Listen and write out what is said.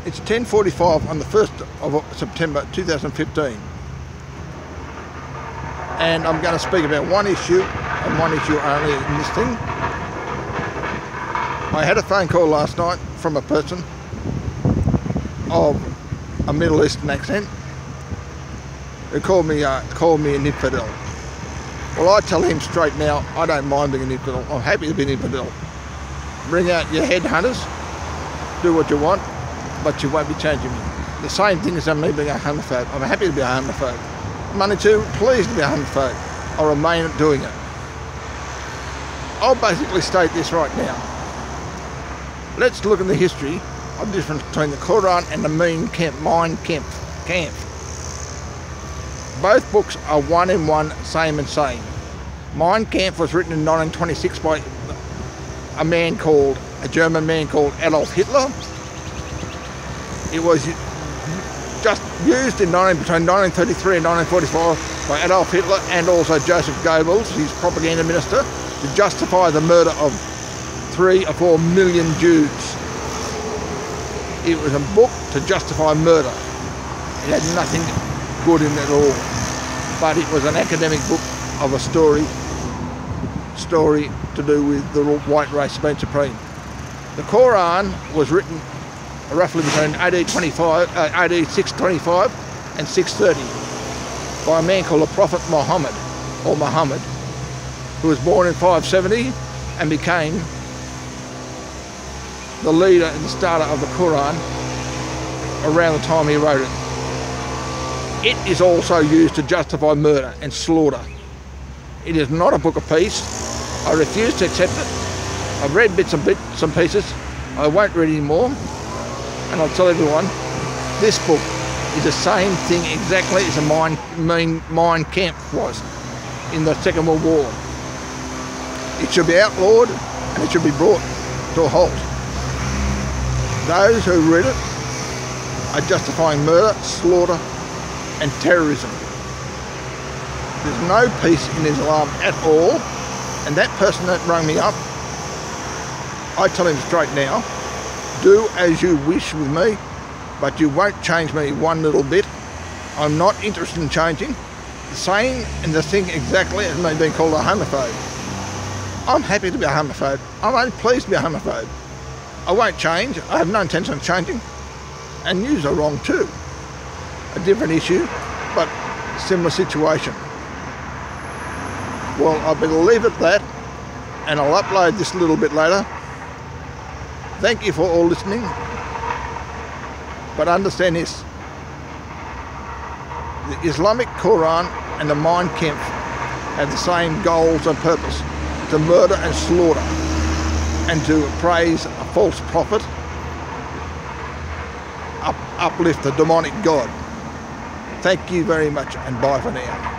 It's 10:45 on the 1st of September 2015. And I'm going to speak about one issue and one issue only in this thing. I had a phone call last night from a person of a Middle Eastern accent who called me an infidel. Well, I tell him straight now, I don't mind being an infidel. I'm happy to be an infidel. Bring out your headhunters, do what you want, but you won't be changing me. The same thing as me being a homophobe. I'm happy to be a homophobe. I'm only too pleased to be a homophobe. I'll remain doing it. I'll basically state this right now. Let's look at the history of the difference between the Koran and the Kamf. Both books are one in one, same and same. Kamf was written in 1926 by a German man called Adolf Hitler. It was just used between 1933 and 1945 by Adolf Hitler and also Joseph Goebbels, his propaganda minister, to justify the murder of 3 or 4 million Jews. It was a book to justify murder. It had nothing good in it at all, but it was an academic book of a story to do with the white race being supreme. The Koran was written roughly between AD 625 and 630 by a man called the Prophet Muhammad, who was born in 570 and became the leader and the starter of the Koran around the time he wrote it. It is also used to justify murder and slaughter. It is not a book of peace. I refuse to accept it. I've read bits and pieces. I won't read anymore. And I'll tell everyone, this book is the same thing exactly as the Mein Kampf was in the Second World War. It should be outlawed and it should be brought to a halt. Those who read it are justifying murder, slaughter and terrorism. There's no peace in Islam at all, and that person that rang me up, I tell him straight now, do as you wish with me, but you won't change me one little bit. I'm not interested in changing. The same and the thing exactly as me being called a homophobe. I'm happy to be a homophobe. I'm only pleased to be a homophobe. I won't change. I have no intention of changing. And yous are wrong too. A different issue, but similar situation. Well, I better leave it at that, and I'll upload this a little bit later. Thank you for all listening, but understand this. The Islamic Koran and the Mein Kampf have the same goals and purpose, to murder and slaughter, and to praise a false prophet, uplift the demonic god. Thank you very much, and bye for now.